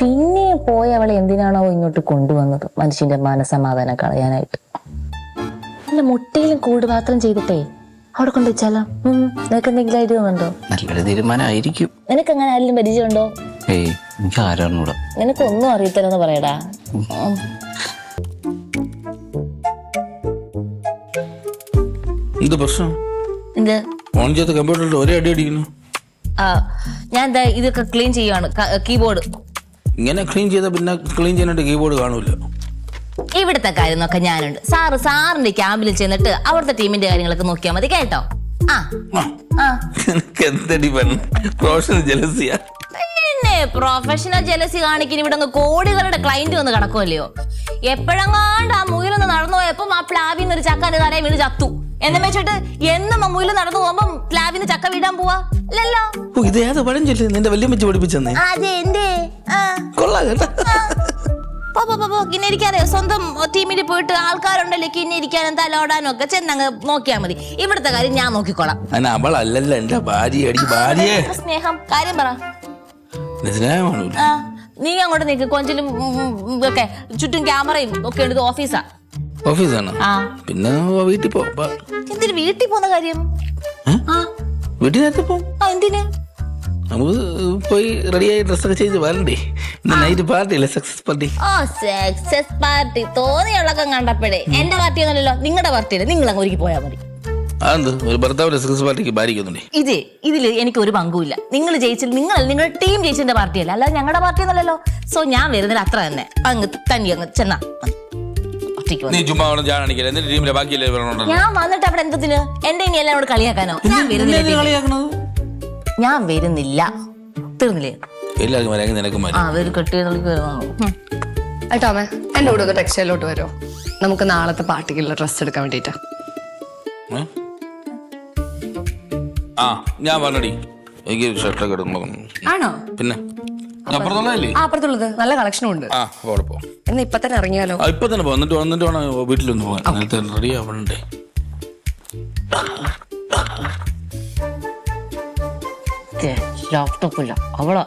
പിന്നെ പോയ അവളെ എന്തിനാണോ ഇങ്ങോട്ട് കൊണ്ടുവന്നത് മനുഷ്യന്റെ മനസമാധാനം കളയാനായിട്ട്. അല്ല, മുട്ടയിലും കൂട് പാത്രം ചെയ്തിട്ടേ അവിടെ കൊണ്ടുവച്ചാലോ? നിനക്ക് എന്തെങ്കിലും ഐഡിയ ഉണ്ടോ? നല്ലൊരു തീരുമാനമായിരിക്കും. നിനക്ക് അങ്ങനെ ആരെങ്കിലും പരിചയമുണ്ടോ? ഏയ്, എനിക്ക് ആരാണൂടാ. നിനക്കൊന്നും അറിയത്തില്ലെന്ന് പറയടാ. എന്ത് പ്രശ്നം? എന്ത് ഓൺ ചെയ്ത കമ്പ്യൂട്ടറിൽ ഒരേ അടി അടിക്കുന്നു. ഞാൻ ഇതൊക്കെ ക്ലീൻ ചെയ്യുവാണ്. കീബോർഡ് ഇങ്ങനെ ക്ലീൻ ചെയ്ത പിന്നെ ക്ലീൻ ചെയ്യാനായിട്ട് കീബോർഡ് കാണൂല. ഇവിടുത്തെ കാര്യം നോക്കാൻ ഞാനുണ്ട്. സാറിന്റെ ക്യാമ്പിൽ ചെന്നിട്ട് അവിടുത്തെ ടീമിന്റെ കാര്യങ്ങളൊക്കെ നോക്കിയാൽ മതി കേട്ടോ. എന്തടി പ്രൊഫഷണൽ ജലസിയാ? പിന്നെ പ്രൊഫഷണൽ ജലസി കാണിക്കുന്ന ഇവിടെ കോടികളുടെ ക്ലൈന്റ് വന്ന് കിടക്കുമല്ലയോ. എപ്പോഴെങ്ങാണ്ട് ആ മുയിലൊന്ന് നടന്നു പോയപ്പോ ആ പ്ലാവിന്ന് ഒരു ചക്കാന്റെ തലയെ വീണ് ചത്തു എന്നെ വെച്ചിട്ട് എന്നും ആ മുയില് നടന്നു പോകുമ്പോ പ്ലാവിന് ചക്ക വീടാൻ പോവാ അല്ലല്ലോ. ഇത് ഏത് പഴം ചൊല്ലി നിന്റെ വലിയ വെച്ച് പഠിപ്പിച്ചെന്നേ? അതെ, എന്തേ കൊള്ളാം കേട്ടോ. കിന്നിരിക്കാനേ സ്വന്തം ടീമിൽ പോയിട്ട് ആൾക്കാരുണ്ടല്ലോ കിന്നിരിക്കാനും തലോടാനും ഒക്കെ ചെന്നങ്ങ് നോക്കിയാൽ മതി. ഇവിടുത്തെ കാര്യം ഞാൻ നോക്കിക്കോളാം. അവളല്ലല്ലോ എന്റെ ഭാര്യ. ഭാര്യയെ സ്നേഹം കാര്യം പറ. സ്നേഹമാണ്. നീ അങ്ങോട്ട് നിൽക്ക്. കൊഞ്ചിലും ഒക്കെ ചുറ്റും ക്യാമറയും ഒക്കെ ഉണ്ട്. ഓഫീസാണ്. പിന്നെ വീട്ടിൽ പോ. എന്തിന് വീട്ടിൽ പോകുന്ന കാര്യം? വീട്ടിൽ നേരത്തെ പോ. എന്തിന്? നമുക്ക് പോയി റെഡിയായി ഡ്രസ്സൊക്കെ ചെയ്ത് വരണ്ടേ? നൈറ്റ് പാർട്ടി അല്ലേ? Success party. സക്സസ് പാർട്ടി തോന്നിയുള്ളൊക്കെ കണ്ടപ്പോഴേ. എന്റെ പാർട്ടി ഒന്നുമല്ലല്ലോ, നിങ്ങളുടെ പാർട്ടിയല്ലേ. നിങ്ങൾ അങ്ങ് ഒരുക്കി പോയാൽ മതി. അതെന്ത് ഒരു ഭർത്താവിന്റെ സക്സസ് പാർട്ടിക്ക് ഭാരിക്കുന്നുണ്ടേ? ഇതില് എനിക്ക് ഒരു പങ്കുമില്ല. നിങ്ങൾ ജയിച്ചില്ല, നിങ്ങളുടെ ടീം ജയിച്ചതിന്റെ പാർട്ടിയല്ല, അല്ലാതെ ഞങ്ങളുടെ പാർട്ടി ഒന്നല്ലല്ലോ. സോ ഞാൻ വരുന്നതിൽ അത്ര തന്നെ അങ്ങ് തന്നെ അങ്ങ് ചെന്നാ. ഞാൻ വന്നിട്ട് അവിടെ എന്തിന്? എന്റെ ഇനി എല്ലാവരോട് കളിയാക്കാനോ? ഞാൻ വരുന്നില്ല. തീർന്നില്ലേ? ഏട്ടാമേ, എന്റെ കൂടെ ഒന്ന് ടെക്സ്റ്റൈലോട്ട് വരുമോ? നമുക്ക് നാളത്തെ പാർട്ടിക്കുള്ള ഡ്രസ് എടുക്കാൻ വേണ്ടിട്ടാ. ഞാൻ പറഞ്ഞടി, എനിക്ക് ഷർട്ടൊക്കെ എടുക്കുമ്പോ. ആണോ? പിന്നെ അപ്പുറത്തുള്ളത് നല്ല കളക്ഷനും ഉണ്ട്. എന്നാ ഇപ്പൊ തന്നെ ഇറങ്ങിയാലോ? ഇപ്പൊ തന്നെ വന്നിട്ട് വേണം വീട്ടിലൊന്ന് പോകാൻ. നേരത്തെ റെഡി ആവണ്ടേ? ലാപ്ടോപ്പില്ല അവളാ.